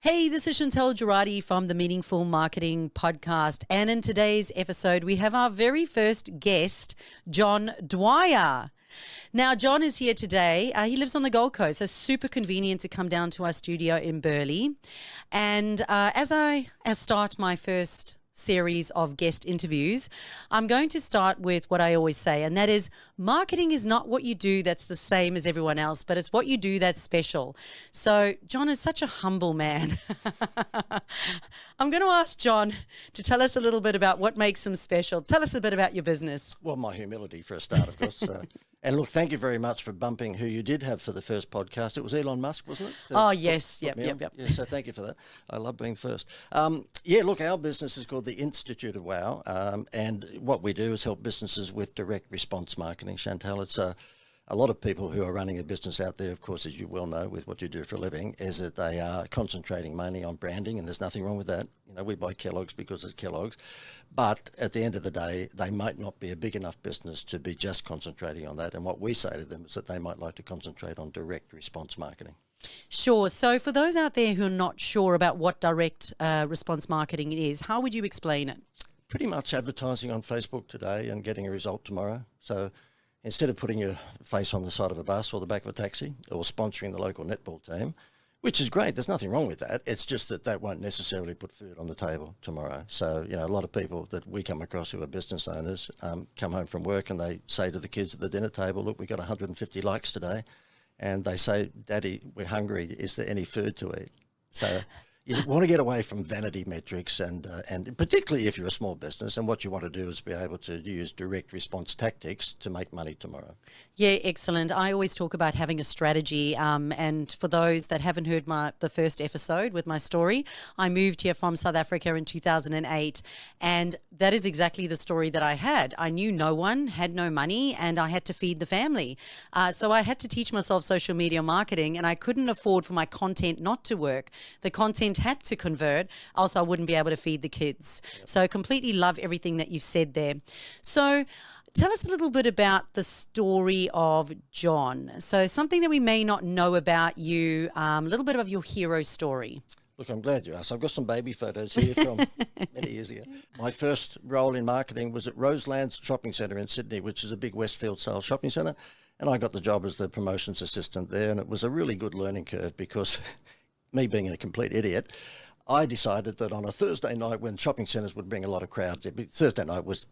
Hey, this is Chantal Gerardy from the Meaningful Marketing Podcast. And in today's episode, we have our very first guest, John Dwyer. Now, John is here today. He lives on the Gold Coast, so super convenient to come down to our studio in Burleigh. And as I start my first series of guest interviews, I'm going to start with what I always say, and that is marketing is not what you do that's the same as everyone else, but it's what you do that's special. So John is such a humble man. I'm going to ask John to tell us a little bit about what makes him special. Tell us a bit about your business. Well, my humility for a start, of course. And look, thank you very much for bumping who you did have for the first podcast. It was Elon Musk, wasn't it? Oh, yes. Yep. Yeah, so thank you for that. I love being first. Look, our business is called the Institute of Wow. And what we do is help businesses with direct response marketing, Chantal. It's a lot of people who are running a business out there, of course, as you well know, with what you do for a living, is that they are concentrating mainly on branding, and there's nothing wrong with that. You know, we buy Kellogg's because it's Kellogg's. But at the end of the day, they might not be a big enough business to be just concentrating on that. And what we say to them is that they might like to concentrate on direct response marketing. Sure. So for those out there who are not sure about what direct response marketing is, how would you explain it? Pretty much advertising on Facebook today and getting a result tomorrow. So instead of putting your face on the side of a bus or the back of a taxi or sponsoring the local netball team, which is great, there's nothing wrong with that. It's just that won't necessarily put food on the table tomorrow. So, you know, a lot of people that we come across who are business owners come home from work and they say to the kids at the dinner table, look, we got 150 likes today. And they say, Daddy, we're hungry. Is there any food to eat? So you want to get away from vanity metrics and particularly if you're a small business, and what you want to do is be able to use direct response tactics to make money tomorrow. Yeah, excellent. I always talk about having a strategy. And for those that haven't heard the first episode with my story, I moved here from South Africa in 2008. And that is exactly the story that I had. I knew no one, had no money, and I had to feed the family. So I had to teach myself social media marketing, and I couldn't afford for my content not to work. The content had to convert, else I wouldn't be able to feed the kids. Yep. So I completely love everything that you've said there. So tell us a little bit about the story of John. So something that we may not know about you, a little bit of your hero story. Look, I'm glad you asked. I've got some baby photos here from many years ago. My first role in marketing was at Roselands Shopping Centre in Sydney, which is a big Westfield style shopping centre. And I got the job as the promotions assistant there. And it was a really good learning curve because me being a complete idiot, I decided that on a Thursday night when shopping centres would bring a lot of crowds, Thursday night was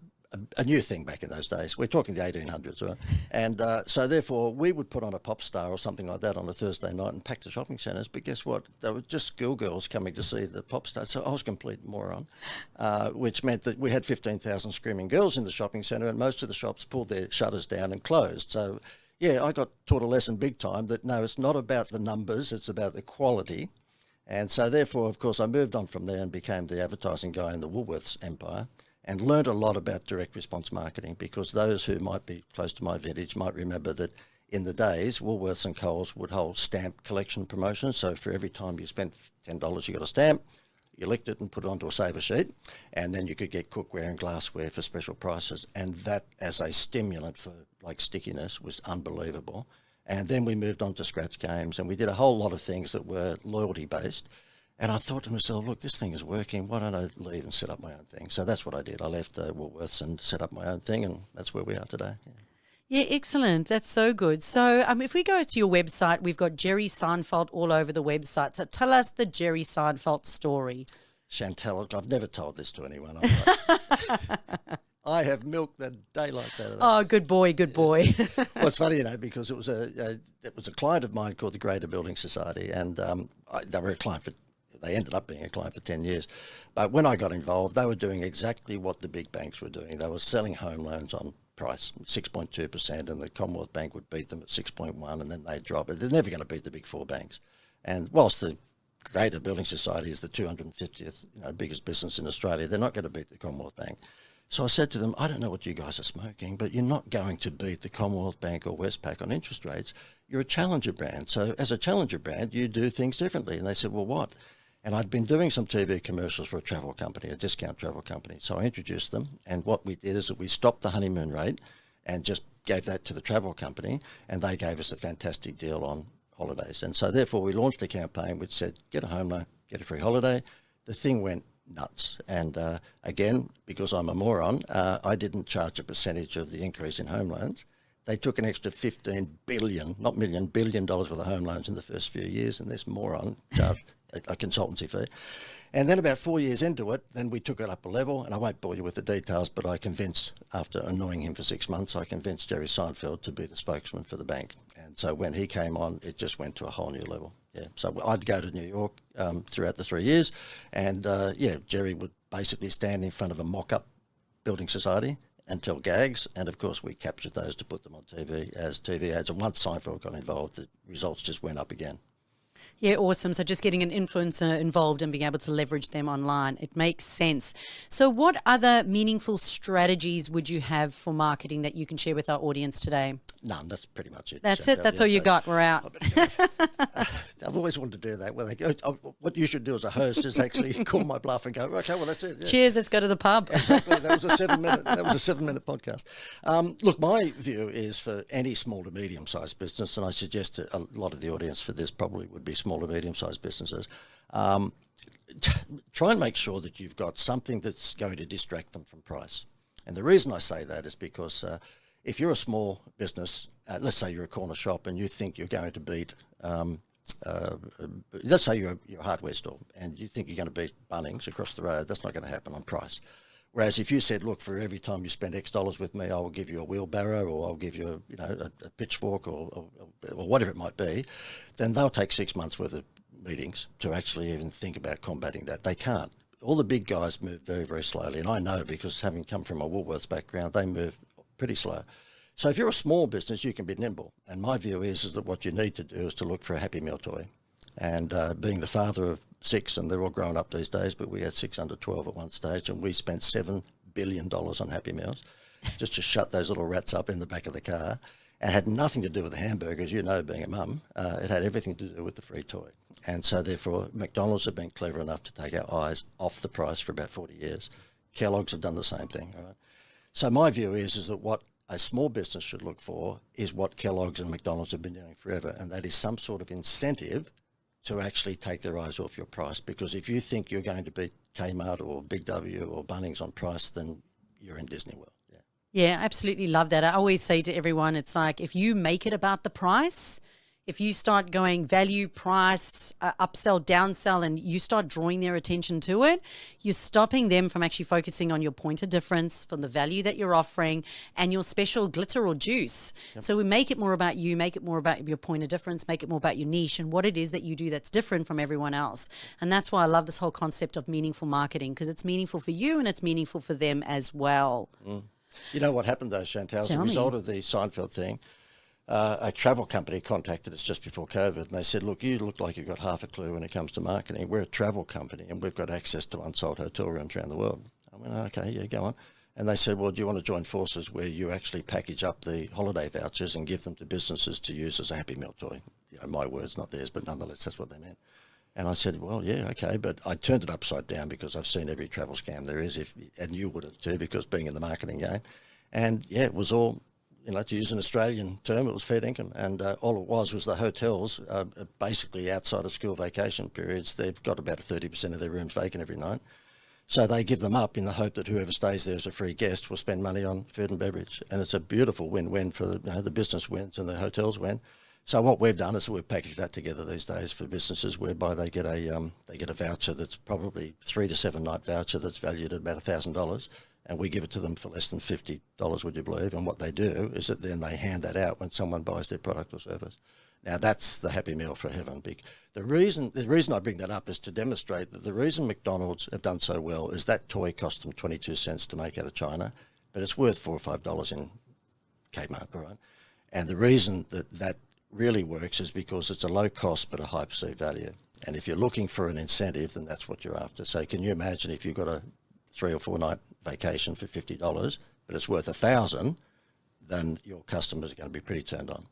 a new thing back in those days. We're talking the 1800s, right? And so therefore we would put on a pop star or something like that on a Thursday night and pack the shopping centres. But guess what? They were just schoolgirls coming to see the pop star. So I was a complete moron, which meant that we had 15,000 screaming girls in the shopping centre, and most of the shops pulled their shutters down and closed. So yeah, I got taught a lesson big time that no, it's not about the numbers, it's about the quality. And so therefore, of course, I moved on from there and became the advertising guy in the Woolworths empire and learned a lot about direct response marketing, because those who might be close to my vintage might remember that in the days, Woolworths and Coles would hold stamp collection promotions. So for every time you spent $10, you got a stamp. You licked it and put it onto a saver sheet, and then you could get cookware and glassware for special prices. And that, as a stimulant for like stickiness, was unbelievable. And then we moved on to scratch games, and we did a whole lot of things that were loyalty based. And I thought to myself, look, this thing is working. Why don't I leave and set up my own thing? So that's what I did. I left Woolworths and set up my own thing, and that's where we are today. Yeah, excellent. That's so good. So if we go to your website, we've got Jerry Seinfeld all over the website. So tell us the Jerry Seinfeld story. Chantal, I've never told this to anyone. I have milked the daylights out of that. Oh, good boy, good boy. Well, it's funny, because it was a client of mine called the Greater Building Society, and they were a client they ended up being a client for 10 years. But when I got involved, they were doing exactly what the big banks were doing. They were selling home loans on price, 6.2%, and the Commonwealth Bank would beat them at 6.1%, and then they'd drop it. They're never going to beat the big four banks. And whilst the Greater Building Society is the 250th biggest business in Australia, they're not going to beat the Commonwealth Bank. So I said to them, I don't know what you guys are smoking, but you're not going to beat the Commonwealth Bank or Westpac on interest rates. You're a challenger brand. So as a challenger brand, you do things differently. And they said, well, what? And I'd been doing some TV commercials for a travel company, a discount travel company. So I introduced them. And what we did is that we stopped the honeymoon rate and just gave that to the travel company. And they gave us a fantastic deal on holidays. And so therefore we launched a campaign which said, get a home loan, get a free holiday. The thing went nuts. And again, because I'm a moron, I didn't charge a percentage of the increase in home loans. They took an extra $15 billion, not million, $1 billion worth of home loans in the first few years, and this moron charged a consultancy fee. And then about 4 years into it, then we took it up a level, and I won't bore you with the details, but I convinced, after annoying him for 6 months, I convinced Jerry Seinfeld to be the spokesman for the bank. And so when he came on, it just went to a whole new level. Yeah, so I'd go to New York throughout the 3 years, and Jerry would basically stand in front of a mock-up building society and tell gags, and of course we captured those to put them on TV as TV ads. And once Seinfeld got involved, the results just went up again. Yeah, awesome. So just getting an influencer involved and being able to leverage them online, it makes sense. So what other meaningful strategies would you have for marketing that you can share with our audience today? None, that's pretty much it. That's it? That's all you got? We're out. I've always wanted to do that. Where they go, what you should do as a host is actually call my bluff and go, okay, well, that's it. Yeah. Cheers, let's go to the pub. Exactly. That was a 7-minute podcast. Look, my view is for any small to medium-sized business, and I suggest that a lot of the audience for this probably would be small to medium-sized businesses, try and make sure that you've got something that's going to distract them from price. And the reason I say that is because if you're a small business, let's say you're a corner shop and you think you're going to beat, let's say you're a hardware store and you think you're going to beat Bunnings across the road, that's not going to happen on price. Whereas if you said, look, for every time you spend X dollars with me, I will give you a wheelbarrow, or I'll give you a pitchfork, or whatever it might be, then they'll take 6 months worth of meetings to actually even think about combating that. They can't. All the big guys move very, very slowly, and I know because having come from a Woolworths background, they move pretty slow. So if you're a small business, you can be nimble. And my view is that what you need to do is to look for a Happy Meal toy. And being the father of 6, and they're all grown up these days, but we had 6 under 12 at one stage, and we spent $7 billion on Happy Meals just to shut those little rats up in the back of the car. And it had nothing to do with the hamburgers, being a mum. It had everything to do with the free toy. And so therefore, McDonald's have been clever enough to take our eyes off the price for about 40 years. Kellogg's have done the same thing. All right? So my view is that what a small business should look for is what Kellogg's and McDonald's have been doing forever, and that is some sort of incentive to actually take their eyes off your price. Because if you think you're going to beat Kmart or Big W or Bunnings on price, then you're in Disney World. Yeah. Yeah, absolutely love that. I always say to everyone, it's like if you make it about the price, if you start going value, price, upsell, downsell, and you start drawing their attention to it, you're stopping them from actually focusing on your point of difference, from the value that you're offering, and your special glitter or juice. Yep. So we make it more about you, make it more about your point of difference, make it more about your niche and what it is that you do that's different from everyone else. And that's why I love this whole concept of meaningful marketing, because it's meaningful for you and it's meaningful for them as well. Mm. You know what happened though, Chantal, as a result of the Seinfeld thing? A travel company contacted us just before COVID, and they said, look, you look like you've got half a clue when it comes to marketing. We're a travel company, and we've got access to unsold hotel rooms around the world. I went, okay, yeah, go on. And they said, well, do you want to join forces where you actually package up the holiday vouchers and give them to businesses to use as a Happy Meal toy? My words, not theirs, but nonetheless, that's what they meant. And I said, well, yeah, okay, but I turned it upside down because I've seen every travel scam there is, and you would have too, because being in the marketing game. And, yeah, it was all... to use an Australian term, it was fair income. And all it was the hotels, basically outside of school vacation periods, they've got about 30% of their rooms vacant every night. So they give them up in the hope that whoever stays there as a free guest will spend money on food and beverage. And it's a beautiful win-win for the business wins and the hotels win. So what we've done is we've packaged that together these days for businesses, whereby they get a voucher that's probably 3 to 7 night voucher that's valued at about $1,000. And we give it to them for less than $50, would you believe? And what they do is that then they hand that out when someone buys their product or service. Now, that's the Happy Meal for heaven. The reason I bring that up is to demonstrate that the reason McDonald's have done so well is that toy cost them 22 cents to make out of China, but it's worth $4 or $5 in Kmart, all right? And the reason that really works is because it's a low cost but a high perceived value. And if you're looking for an incentive, then that's what you're after. So can you imagine if you've got a 3 or 4 night vacation for $50, but it's worth $1,000, then your customers are going to be pretty turned on.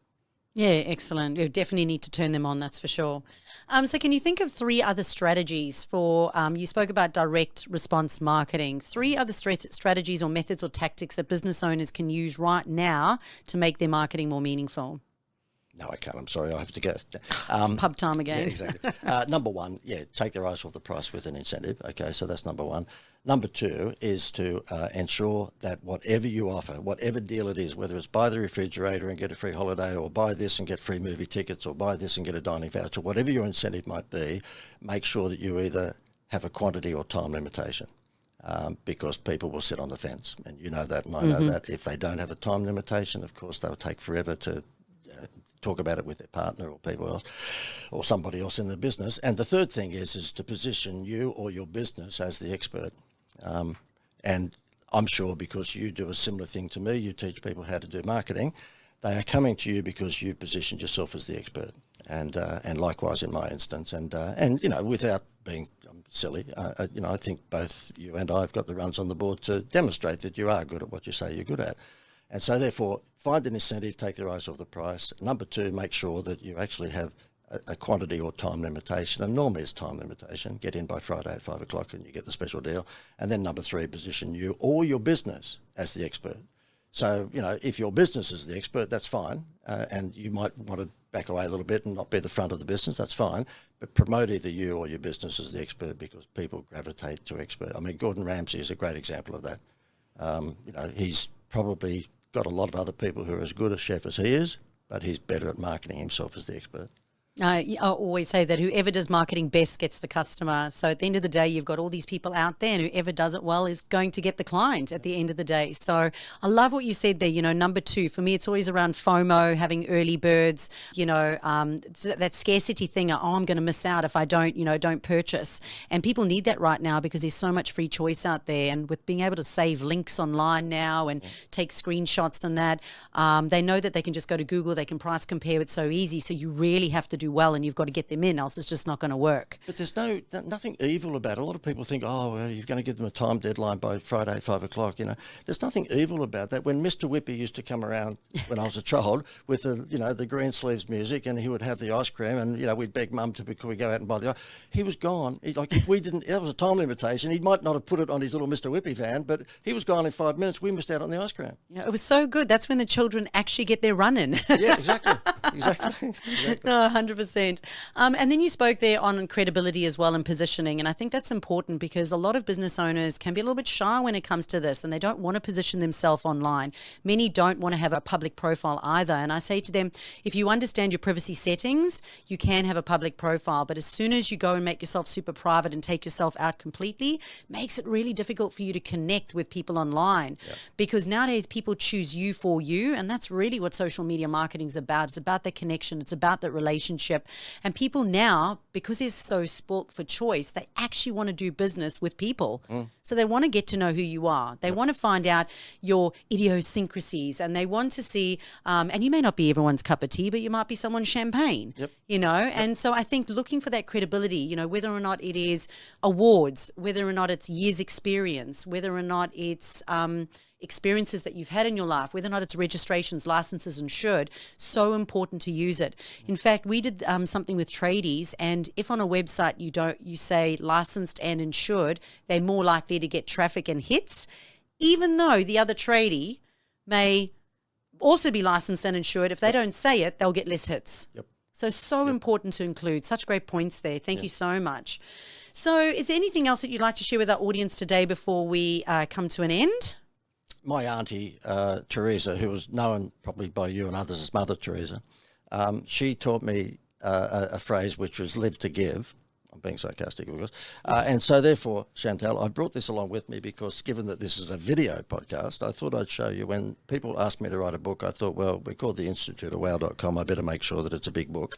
Yeah, excellent. You definitely need to turn them on, that's for sure. So can you think of 3 other strategies for, you spoke about direct response marketing, 3 other strategies or methods or tactics that business owners can use right now to make their marketing more meaningful? No, I can't. I'm sorry. I have to go. It's pub time again. Yeah, exactly. Number one, take their eyes off the price with an incentive. Okay, so that's number one. Number two is to ensure that whatever you offer, whatever deal it is, whether it's buy the refrigerator and get a free holiday, or buy this and get free movie tickets, or buy this and get a dining voucher, whatever your incentive might be, make sure that you either have a quantity or time limitation. Because people will sit on the fence, and you know that, and I know that. If they don't have a time limitation, of course, they'll take forever to talk about it with their partner or people else or somebody else in the business. And the third thing is to position you or your business as the expert. And I'm sure because you do a similar thing to me, you teach people how to do marketing, they are coming to you because you positioned yourself as the expert. And likewise in my instance. And without being silly, I think both you and I have got the runs on the board to demonstrate that you are good at what you say you're good at. And so therefore, find an incentive, take their eyes off the price. Number two, make sure that you actually have a quantity or time limitation. And normally it's time limitation. Get in by Friday at 5 o'clock and you get the special deal. And then number three, position you or your business as the expert. So, if your business is the expert, that's fine. And you might want to back away a little bit and not be the front of the business, that's fine. But promote either you or your business as the expert, because people gravitate to expert. I mean, Gordon Ramsay is a great example of that. He's probably got a lot of other people who are as good a chef as he is, but he's better at marketing himself as the expert. I always say that whoever does marketing best gets the customer. So at the end of the day, you've got all these people out there, and whoever does it well is going to get the client at the end of the day. So I love what you said there. Number two, for me, it's always around FOMO, having early birds, that scarcity thing. Oh, I'm going to miss out if I don't purchase. And people need that right now because there's so much free choice out there. And with being able to save links online now and take screenshots and that, they know that they can just go to Google, they can price compare. It's so easy. So you really have to do well, and you've got to get them in, else it's just not going to work. But there's nothing evil about it. A lot of people think, you're going to give them a time deadline by Friday, 5 o'clock. There's nothing evil about that. When Mr. Whippy used to come around when I was a child with the green sleeves music, and he would have the ice cream, and we'd beg Mum could we go out and buy the ice. He was gone. If we didn't, that was a time limitation. He might not have put it on his little Mr. Whippy van, but he was gone in 5 minutes. We missed out on the ice cream. Yeah, it was so good. That's when the children actually get their run in. Yeah, exactly. No, 100%. And then you spoke there on credibility as well and positioning. And I think that's important because a lot of business owners can be a little bit shy when it comes to this, and they don't want to position themselves online. Many don't want to have a public profile either. And I say to them, if you understand your privacy settings, you can have a public profile. But as soon as you go and make yourself super private and take yourself out completely, makes it really difficult for you to connect with people online. Yeah. Because nowadays people choose you for you. And that's really what social media marketing is about. It's about the connection. It's about that relationship. And people now, because they're so spoilt for choice, they actually want to do business with people. So they want to get to know who you are. They want to find out your idiosyncrasies, and they want to see, and you may not be everyone's cup of tea, but you might be someone's champagne, And so I think looking for that credibility, whether or not it is awards, whether or not it's years experience, whether or not it's experiences that you've had in your life, whether or not it's registrations, licenses insured, so important to use it. In fact, we did something with tradies, and if on a website you say licensed and insured, they're more likely to get traffic and hits, even though the other tradie may also be licensed and insured. If they don't say it, they'll get less hits. So important to include. Such great points there. Thank you so much. So is there anything else that you'd like to share with our audience today before we come to an end? My auntie, Teresa, who was known probably by you and others as Mother Teresa, she taught me a phrase which was live to give. I'm being sarcastic, of course. And so therefore, Chantal, I brought this along with me because given that this is a video podcast, I thought I'd show you. When people asked me to write a book, I thought, well, we're called the Institute of Wow.com. I better make sure that it's a big book.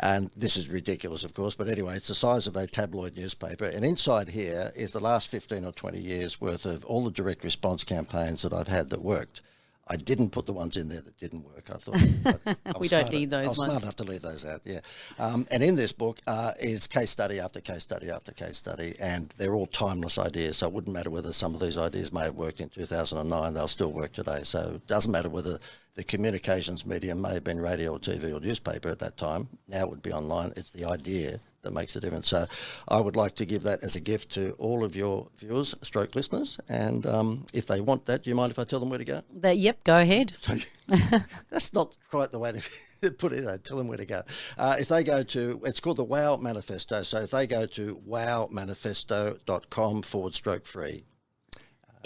And this is ridiculous, of course. But anyway, it's the size of a tabloid newspaper. And inside here is the last 15 or 20 years worth of all the direct response campaigns that I've had that worked. I didn't put the ones in there that didn't work. I thought we don't need those ones. I was smart enough to leave those out, yeah. And in this book is case study after case study after case study, and they're all timeless ideas. So it wouldn't matter whether some of these ideas may have worked in 2009, they'll still work today. So it doesn't matter whether the communications medium may have been radio or TV or newspaper at that time. Now it would be online. It's the idea that makes a difference. So I would like to give that as a gift to all of your viewers, stroke listeners. And if they want that, do you mind if I tell them where to go? Yep, go ahead. So that's not quite the way to put it. Tell them where to go. If they go to, it's called the WOW Manifesto. So if they go to wowmanifesto.com/free.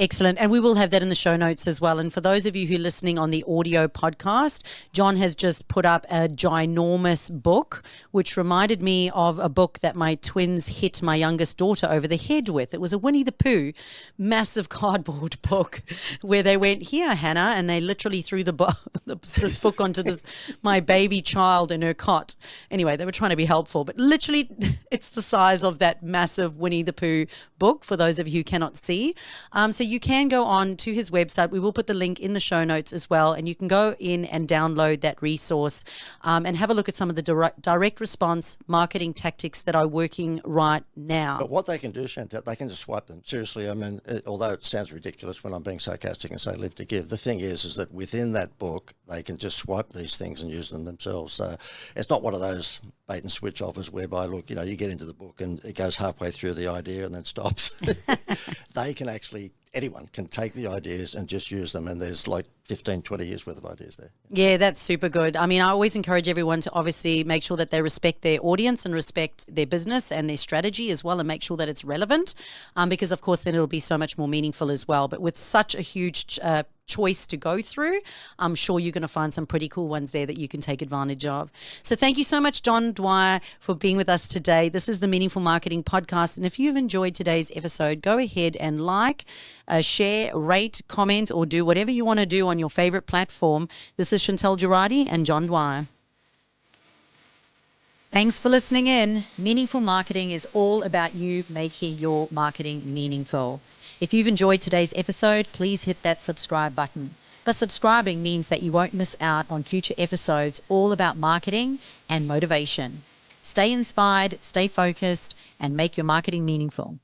Excellent. And we will have that in the show notes as well. And for those of you who are listening on the audio podcast, John has just put up a ginormous book, which reminded me of a book that my twins hit my youngest daughter over the head with. It was a Winnie the Pooh, massive cardboard book where they went, "Here, Hannah," and they literally threw this book onto my baby child in her cot. Anyway, they were trying to be helpful, but literally it's the size of that massive Winnie the Pooh book for those of you who cannot see. So you can go on to his website. We will put the link in the show notes as well, and you can go in and download that resource and have a look at some of the direct response marketing tactics that are working right now. But what they can do, Chantal, they can just swipe them. Seriously, I mean, although it sounds ridiculous when I'm being sarcastic and say live to give, the thing is that within that book, they can just swipe these things and use them themselves. So it's not one of those bait and switch offers whereby, look, you get into the book and it goes halfway through the idea and then stops. They can actually, anyone can take the ideas and just use them, and there's like 15, 20 years worth of ideas there. Yeah, that's super good. I mean, I always encourage everyone to obviously make sure that they respect their audience and respect their business and their strategy as well, and make sure that it's relevant because, of course, then it'll be so much more meaningful as well. But with such a huge choice to go through, I'm sure you're going to find some pretty cool ones there that you can take advantage of. So thank you so much, John Dwyer, for being with us today. This is the Meaningful Marketing Podcast. And if you've enjoyed today's episode, go ahead and share, rate, comment, or do whatever you want to do on your favorite platform. This is Chantal, Gerardy, and John Dwyer. Thanks for listening in. Meaningful marketing is all about you making your marketing meaningful. If you've enjoyed today's episode, please hit that subscribe button. But subscribing means that you won't miss out on future episodes all about marketing and motivation. Stay inspired, stay focused, and make your marketing meaningful.